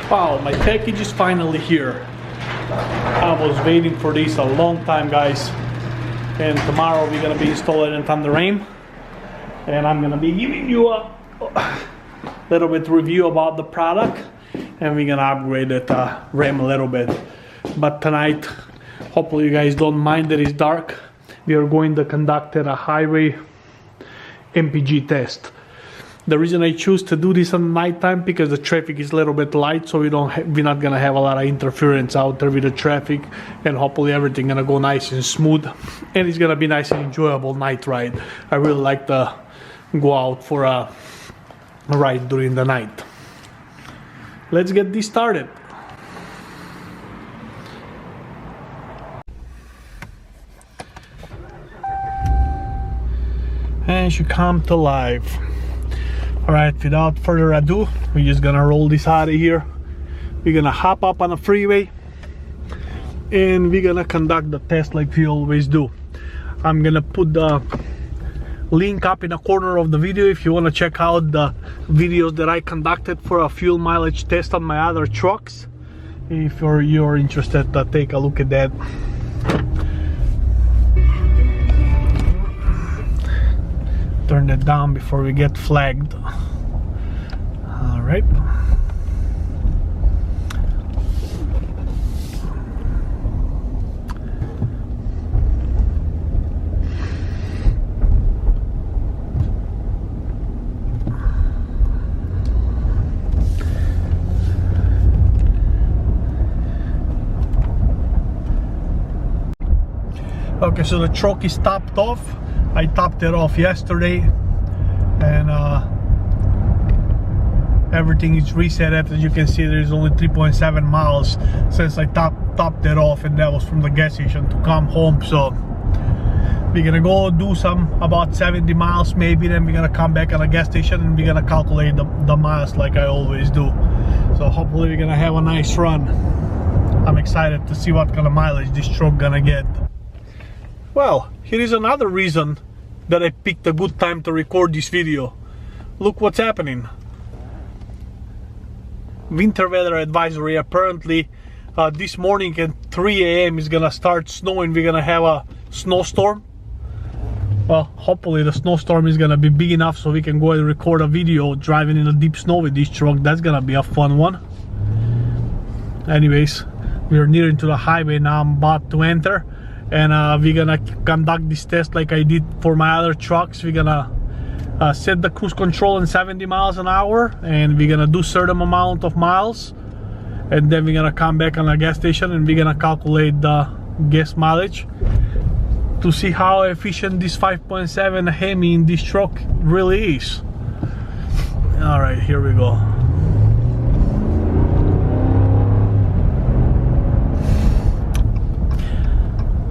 Wow, my package is finally here. I was waiting for this a long time, guys. And tomorrow we're gonna be installing it on the RAM. And I'm gonna be giving you a little bit review about the product. And we're gonna upgrade it RAM a little bit. But tonight, hopefully you guys don't mind that it's dark. We are going to conduct a highway MPG test. The reason I choose to do this on nighttime because the traffic is a little bit light, so we're not gonna have a lot of interference out there with the traffic, and hopefully everything gonna go nice and smooth, and it's gonna be nice and enjoyable night ride. I really like to go out for a ride during the night. Let's get this started. And she come to life. Alright, without further ado, we're just gonna roll this out of here. We're gonna hop up on the freeway and we're gonna conduct the test like we always do. I'm gonna put the link up in the corner of the video if you want to check out the videos that I conducted for a fuel mileage test on my other trucks. If you're interested to take a look at that. Turn that down before we get flagged. All right. Okay, so the truck is topped off. I topped it off yesterday, and everything is reset. As you can see, there's only 3.7 miles since I topped it off, and that was from the gas station to come home. So we're gonna go do some about 70 miles maybe, then we're gonna come back at a gas station and we're gonna calculate the miles like I always do. So hopefully we're gonna have a nice run. I'm excited to see what kind of mileage this truck gonna get. Well, here is another reason that I picked a good time to record this video. Look what's happening. Winter weather advisory. Apparently this morning at 3 a.m. is gonna start snowing. We're gonna have a snowstorm. Well, hopefully the snowstorm is gonna be big enough so we can go and record a video driving in the deep snow with this truck. That's gonna be a fun one. Anyways, we're nearing to the highway now. I'm about to enter. And we're gonna conduct this test like I did for my other trucks. We're gonna set the cruise control in 70 miles an hour, and we're gonna do certain amount of miles, and then we're gonna come back on a gas station and we're gonna calculate the gas mileage to see how efficient this 5.7 HEMI in this truck really is. All right, here we go.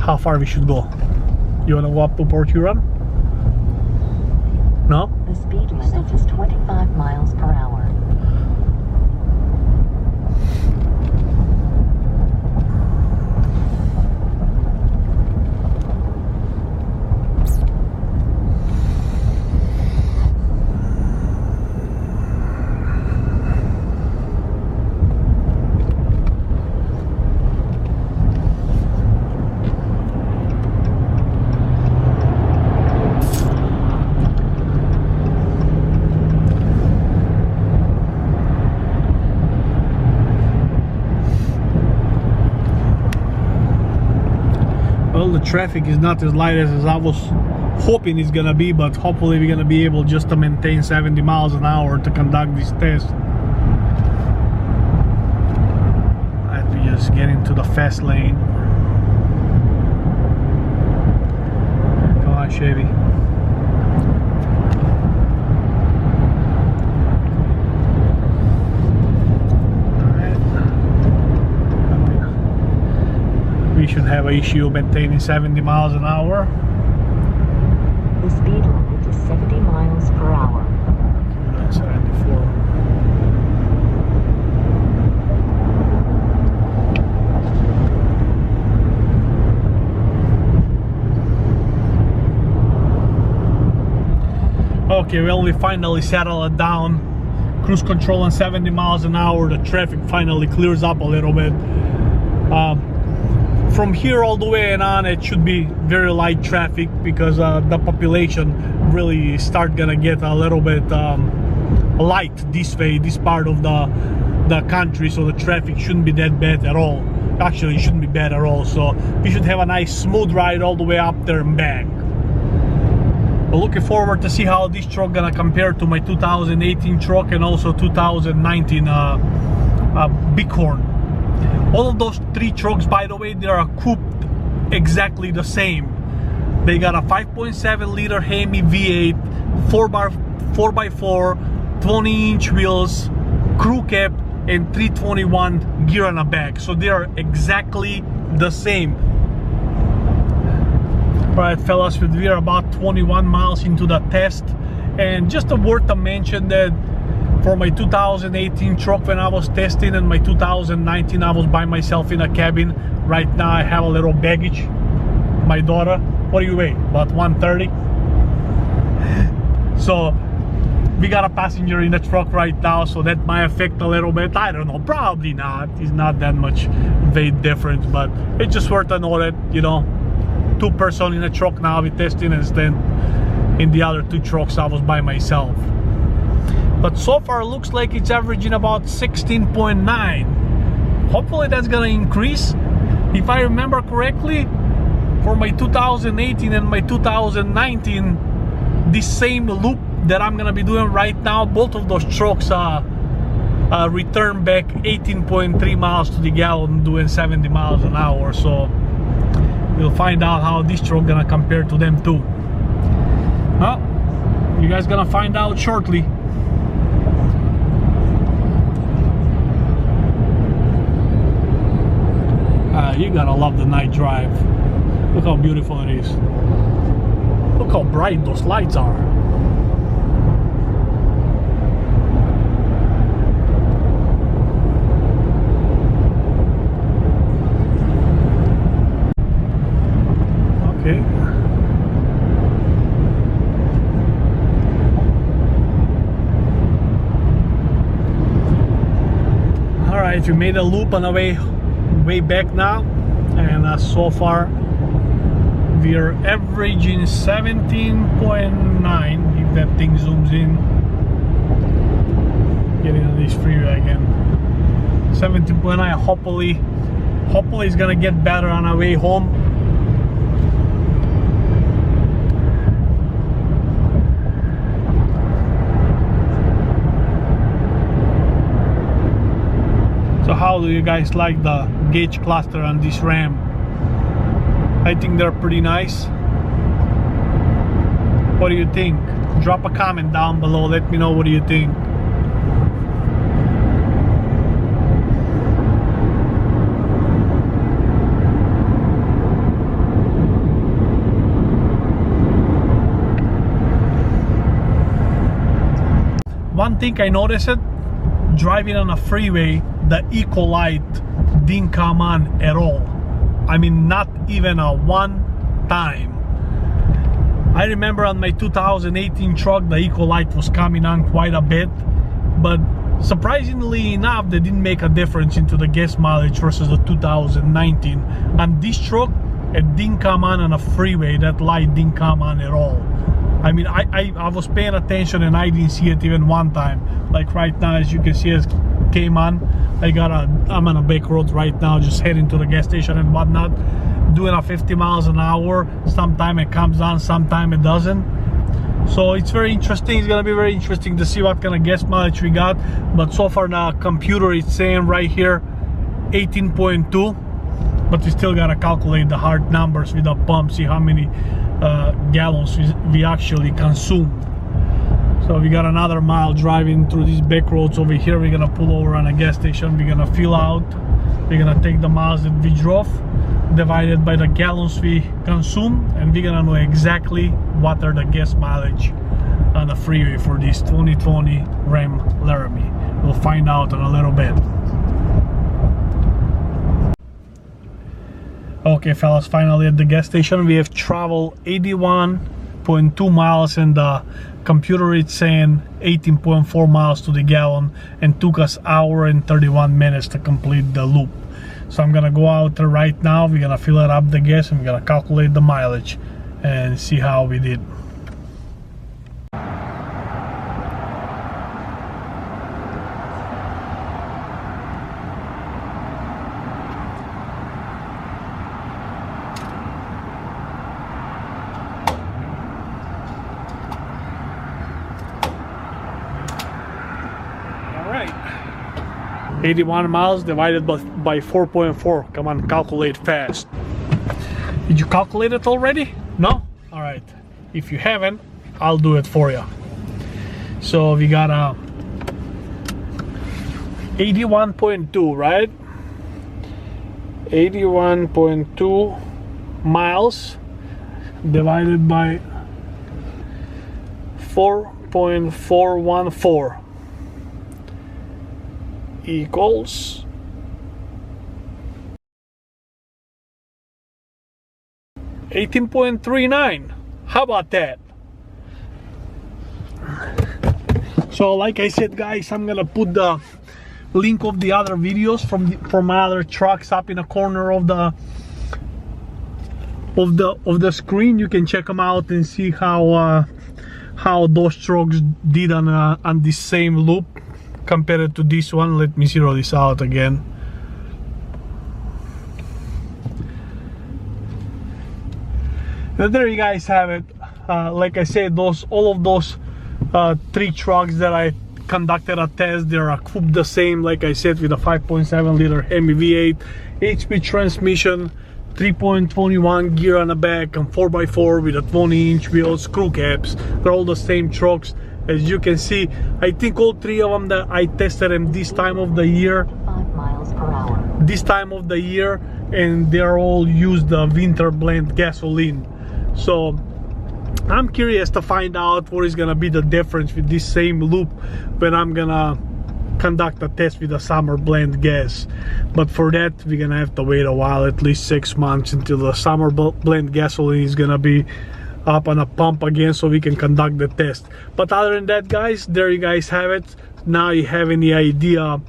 How far we should go? You wanna go up to Port Huron? No? The speed limit is 25 miles per hour. The traffic is not as light as I was hoping it's gonna be, but hopefully we're gonna be able just to maintain 70 miles an hour to conduct this test. I have to just get into the fast lane. Come on, Chevy. We should have an issue maintaining 70 miles an hour. The speed limit is 70 miles per hour. 74. Okay, well, we finally settled it down. cruise control on 70 miles an hour. The traffic finally clears up a little bit. From here all the way and on, it should be very light traffic because the population really start gonna get a little bit light this way, this part of the country, so the traffic shouldn't be that bad at all. Actually, it shouldn't be bad at all, so we should have a nice smooth ride all the way up there and back. But looking forward to see how this truck gonna compare to my 2018 truck and also 2019 Bighorn. All of those three trucks, by the way, they are couped exactly the same. They got a 5.7 liter HEMI V8, 4x4, 20-inch wheels, crew cab, and 321 gear on the back. So they are exactly the same. Alright fellas, we are about 21 miles into the test, and just a word to mention that for my 2018 truck when I was testing and my 2019 I was by myself in a cabin. Right now I have a little baggage. My daughter, what do you weigh? About 130. So we got a passenger in the truck right now, so that might affect a little bit. I don't know, probably not. It's not that much weight difference, but it's just worth to know that, you know, two person in the truck now we testing, instead in the other two trucks I was by myself. But so far it looks like it's averaging about 16.9. Hopefully that's gonna increase. If I remember correctly, for my 2018 and my 2019, this same loop that I'm gonna be doing right now, both of those trucks return back 18.3 miles to the gallon doing 70 miles an hour. So we'll find out how this truck gonna compare to them too. Well, you guys gonna find out shortly. You gotta love the night drive. Look how beautiful it is. Look how bright those lights are. Okay. All right, we made a loop on the way back now, and so far we are averaging 17.9 if that thing zooms in. Getting on this freeway again. 17.9. Hopefully it's gonna get better on our way home. So how do you guys like the gauge cluster on this Ram? I think they're pretty nice. What do you think? Drop a comment down below, let me know what do you think. One thing I noticed, driving on a freeway, the eco light didn't come on at all. I mean, not even a one time. I remember on my 2018 truck the eco light was coming on quite a bit, but surprisingly enough they didn't make a difference into the gas mileage versus the 2019. On this truck it didn't come on a freeway, that light didn't come on at all. I mean, I was paying attention and I didn't see it even one time. Like right now, as you can see, it came on. I'm on a back road right now, just heading to the gas station and whatnot, doing a 50 miles an hour. Sometime it comes on, sometime it doesn't. So it's very interesting. It's gonna be very interesting to see what kind of gas mileage we got. But so far the computer is saying right here 18.2, but we still gotta calculate the hard numbers with the pump, see how many gallons we actually consumed. So we got another mile driving through these back roads over here. We're gonna pull over on a gas station. We're gonna fill out. We're gonna take the miles that we drove, divided by the gallons we consume, and we're gonna know exactly what are the gas mileage on the freeway for this 2020 Ram Laramie. We'll find out in a little bit. Okay fellas, finally at the gas station. We have traveled 81.2 miles and the computer is saying 18.4 miles to the gallon, and took us hour and 31 minutes to complete the loop. So I'm gonna go out there right now, we're gonna fill it up the gas, and we're gonna calculate the mileage and see how we did. All right, 81 miles divided by 4.4. Come on, calculate fast. Did you calculate it already? No? All right. If you haven't, I'll do it for you. So we got 81.2, right? 81.2 miles divided by 4.414 equals 18.39. How about that? So like I said, guys, I'm gonna put the link of the other videos from my other trucks up in the corner of the screen. You can check them out and see how those trucks did on this same loop compared to this one. Let me zero this out again. And there you guys have it. Like I said, all of those 3 trucks that I conducted a test, they're equipped the same, like I said, with a 5.7 liter HEMI V8, HP transmission, 3.21 gear on the back, and 4x4 with a 20-inch wheels, screw caps. They're all the same trucks. As you can see, I think all 3 of them that I tested them this time of the year. 5 miles per hour. This time of the year, and they're all used the winter blend gasoline. So I'm curious to find out what is gonna be the difference with this same loop when I'm gonna conduct a test with a summer blend gas. But for that, we're gonna have to wait a while, at least 6 months, until the summer blend gasoline is gonna be up on a pump again, so we can conduct the test. But other than that, guys, there you guys have it. Now you have any idea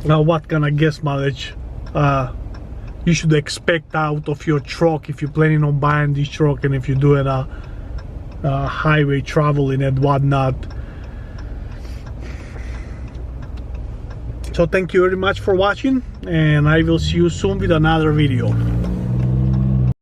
what kind of gas mileage you should expect out of your truck if you're planning on buying this truck, and if you're doing a highway traveling and whatnot. So thank you very much for watching, and I will see you soon with another video.